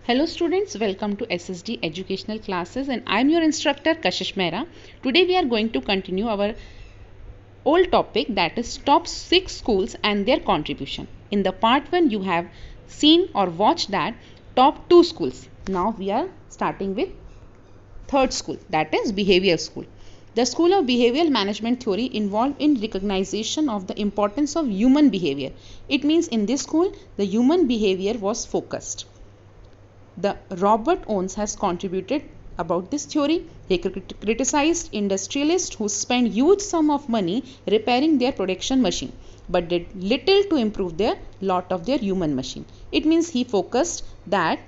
Hello students, welcome to SSD Educational Classes and I am your instructor Kashish Mehra. Today we are going to continue our old topic, that is top 6 schools and their contribution. In the part 1 you have seen or watched that top 2 schools. Now we are starting with third school, that is behavioral school. The school of behavioral management theory involved in recognition of the importance of human behavior. It means in this school the human behavior was focused. The Robert Owens has contributed about this theory. He criticized industrialists who spent huge sum of money repairing their production machine but did little to improve their lot of their human machine. It means he focused that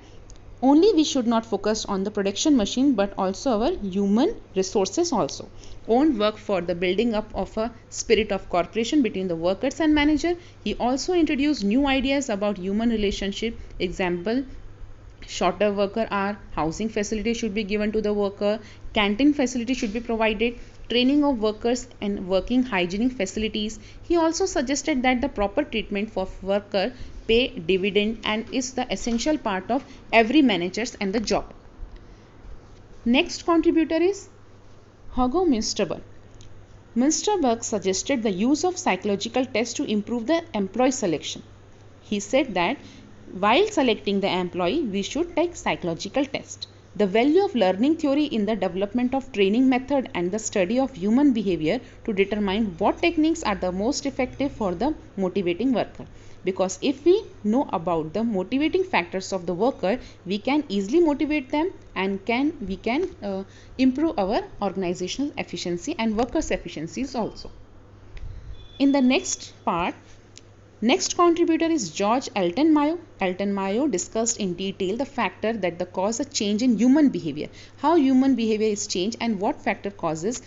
only we should not focus on the production machine but also our human resources also. Owen worked for the building up of a spirit of cooperation between the workers and manager. He also introduced new ideas about human relationship. Example, shorter worker hour, housing facility should be given to the worker, canteen facility should be provided, training of workers and working hygienic facilities. He also suggested that the proper treatment for worker pay dividend and is the essential part of every manager's and the job. Next contributor is Hugo Münsterberg. Münsterberg suggested the use of psychological tests to improve the employee selection. He said that while selecting the employee, we should take psychological test. The value of learning theory in the development of training method and the study of human behavior to determine what techniques are the most effective for the motivating worker. Because if we know about the motivating factors of the worker, we can easily motivate them and we can improve our organizational efficiency and workers' efficiencies also. In the next part, next contributor is George Elton Mayo. Elton Mayo discussed in detail the factor that cause a change in human behavior, how human behavior is changed and what factor causes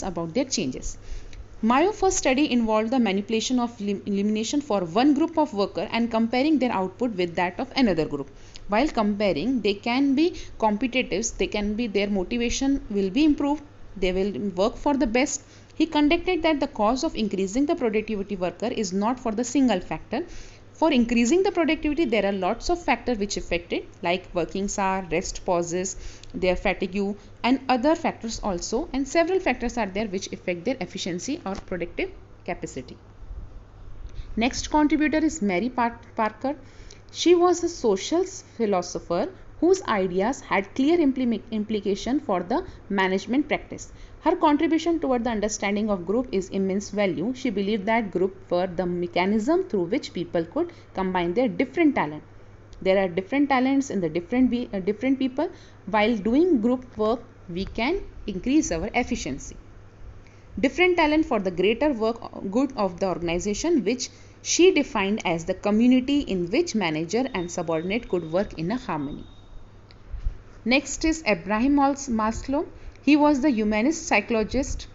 about their changes. Mayo's first study involved the manipulation of elimination for one group of workers and comparing their output with that of another group. While comparing, they can be competitors, their motivation will be improved, they will work for the best. He conducted that the cause of increasing the productivity worker is not for the single factor. For increasing the productivity, there are lots of factors which affect it, like working hour, rest pauses, their fatigue and other factors also, and several factors are there which affect their efficiency or productive capacity. Next contributor is Mary Parker. She was a social philosopher whose ideas had clear implication for the management practice. Her contribution toward the understanding of group is immense value. She believed that group were the mechanism through which people could combine their different talents. There are different talents in the different people. While doing group work, we can increase our efficiency. Different talent for the greater good of the organization, which she defined as the community in which manager and subordinate could work in a harmony. Next is Abraham Maslow. He was the humanist psychologist,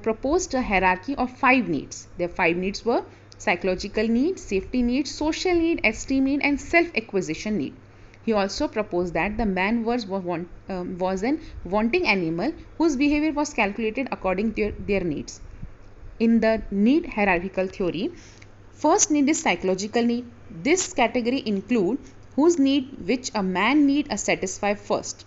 proposed a hierarchy of 5 needs. Their 5 needs were psychological need, safety need, social need, esteem need and self-acquisition need. He also proposed that the man was an wanting animal whose behavior was calculated according to their needs. In the need hierarchical theory, first need is psychological need. This category include whose need which a man need a satisfy first.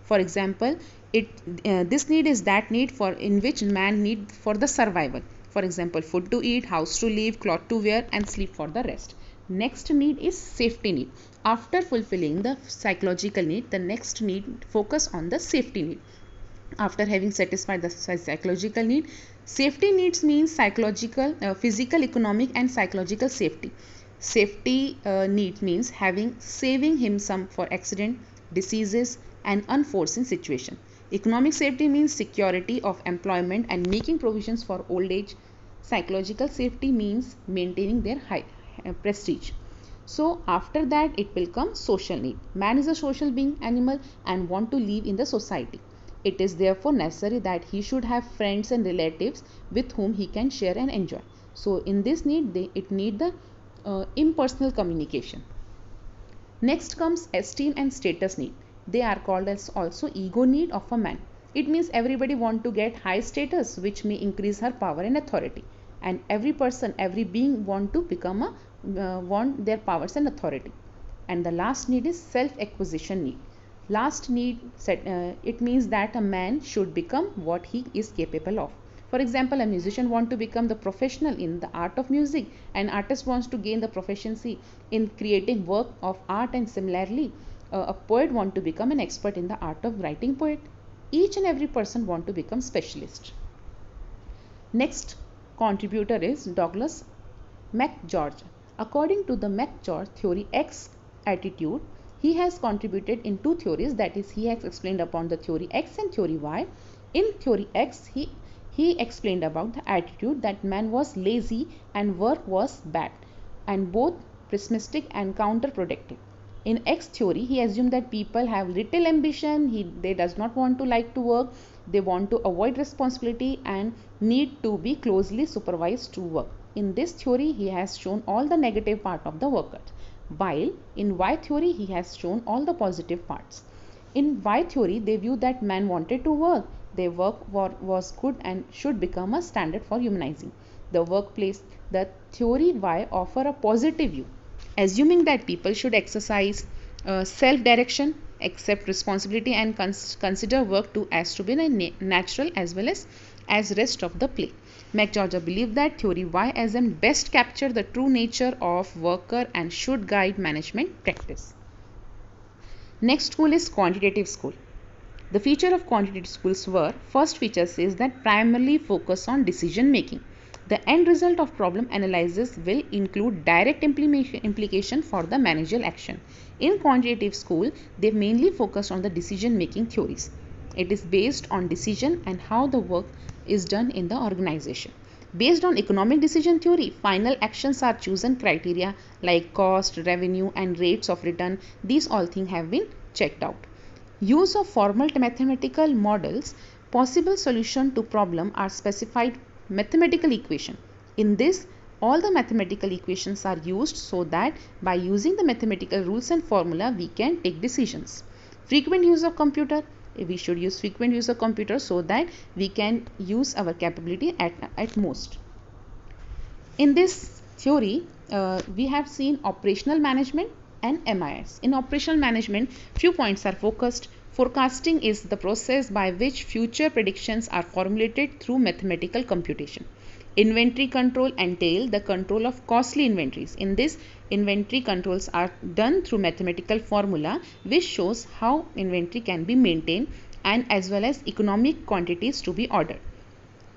For example, this need is that need in which man need for the survival. For example, food to eat, house to live, cloth to wear and sleep for the rest. Next need is safety need. After fulfilling the psychological need, the next need focus on the safety need. After having satisfied the psychological need, safety needs means psychological, physical, economic and psychological safety. Safety need means saving him some for accident, diseases and unforeseen situation. Economic safety means security of employment and making provisions for old age. Psychological safety means maintaining their high prestige. So after that it will come social need. Man is a social being animal and want to live in the society. It is therefore necessary that he should have friends and relatives with whom he can share and enjoy. So in this need, it need the impersonal communication. Next comes esteem and status need. They are called as also ego need of a man. It means everybody want to get high status which may increase her power and authority. And every being want to become want their powers and authority. And the last need is self-acquisition need. Last need, it means that a man should become what he is capable of. For example, a musician wants to become the professional in the art of music. An artist wants to gain the proficiency in creating work of art, and similarly, a poet wants to become an expert in the art of writing poet. Each and every person wants to become specialist. Next contributor is Douglas McGeorge. According to the McGeorge theory X attitude, he has contributed in two theories, that is, he has explained upon the theory X and theory Y. In theory X, he explained about the attitude that man was lazy and work was bad, and both pessimistic and counterproductive. In X theory, he assumed that people have little ambition, they does not want to like to work, they want to avoid responsibility and need to be closely supervised to work. In this theory, he has shown all the negative part of the worker, while in Y theory, he has shown all the positive parts. In Y theory, they view that man wanted to work. Their work was good and should become a standard for humanizing the workplace. The theory Y offer a positive view, assuming that people should exercise self-direction, accept responsibility, and consider work to be natural as well as rest of the play. McGeorge believed that theory Y as best capture the true nature of worker and should guide management practice. Next school is quantitative school. The feature of quantitative schools were, first feature says that primarily focus on decision making. The end result of problem analysis will include direct implication for the managerial action. In quantitative school, they mainly focus on the decision making theories. It is based on decision and how the work is done in the organization. Based on economic decision theory, final actions are chosen criteria like cost, revenue, and rates of return. These all things have been checked out. Use of formal mathematical models, possible solution to problem are specified mathematical equation. In this, all the mathematical equations are used so that by using the mathematical rules and formula, we can take decisions. Frequent use of computer. We should use frequent use of computer so that we can use our capability at most. In this theory, we have seen operational management and MIS. In operational management, few points are focused. Forecasting is the process by which future predictions are formulated through mathematical computation. Inventory control entail the control of costly inventories. In this, inventory controls are done through mathematical formula which shows how inventory can be maintained and as well as economic quantities to be ordered.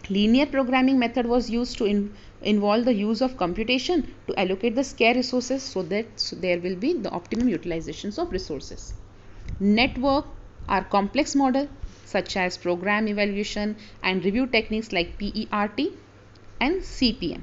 Linear programming method was used to involve the use of computation to allocate the scarce resources so that there will be the optimum utilizations of resources. Network are complex model such as program evaluation and review techniques like PERT and CPM.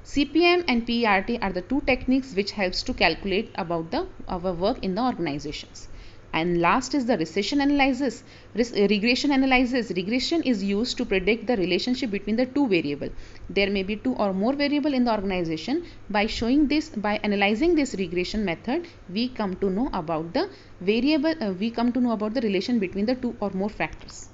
CPM and PERT are the two techniques which helps to calculate about our work in the organizations. And last is the regression analysis. Regression is used to predict the relationship between the two variables. There may be two or more variables in the organization. By analyzing this regression method, we come to know about the relation between the two or more factors.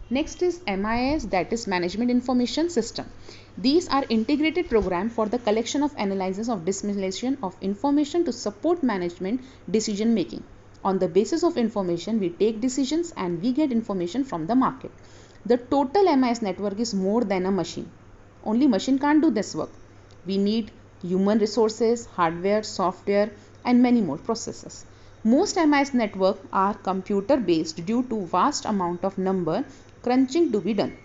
Next is MIS, that is Management Information System. These are integrated program for the collection of analysis of dissemination of information to support management decision making. On the basis of information, we take decisions and we get information from the market. The total MIS network is more than a machine. Only machine can't do this work. We need human resources, hardware, software, and many more processes. Most MIS networks are computer based due to vast amount of number crunching to be done.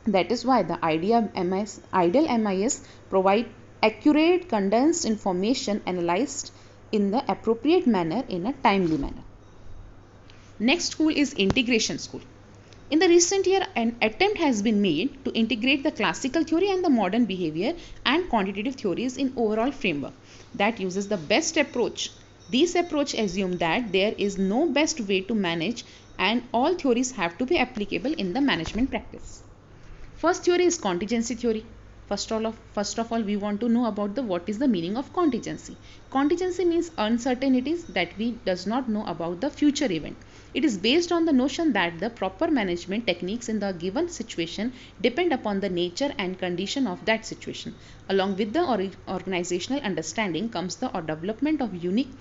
That is why the ideal MIS provide accurate condensed information analyzed in the appropriate manner in a timely manner. Next school is integration school. In the recent year, an attempt has been made to integrate the classical theory and the modern behavior and quantitative theories in overall framework that uses the best approach. These approach assume that there is no best way to manage and all theories have to be applicable in the management practice. First theory is contingency theory. First of all, we want to know about what is the meaning of contingency. Contingency means uncertainties that we does not know about the future event. It is based on the notion that the proper management techniques in the given situation depend upon the nature and condition of that situation. Along with the organizational understanding comes the development of unique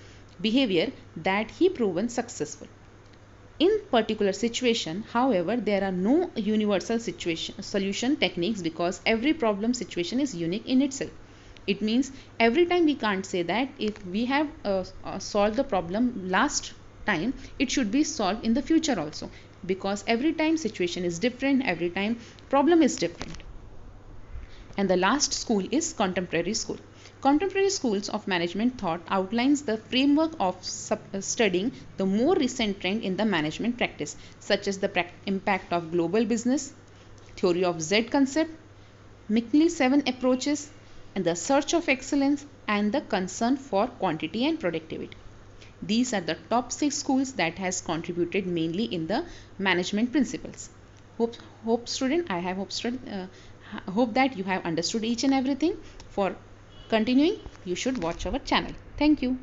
behavior that he proven successful. In particular situation, however, there are no universal solution techniques because every problem situation is unique in itself. It means every time we can't say that if we have solved the problem last time, it should be solved in the future also, because every time situation is different, every time problem is different. And the last school is contemporary school. Contemporary schools of management thought outlines the framework of studying the more recent trend in the management practice, such as the impact of global business, theory of Z concept, McNeil 7 approaches, and the search of excellence, and the concern for quantity and productivity. These are the top 6 schools that has contributed mainly in the management principles. Hope that you have understood each and everything. For continuing, you should watch our channel. Thank you.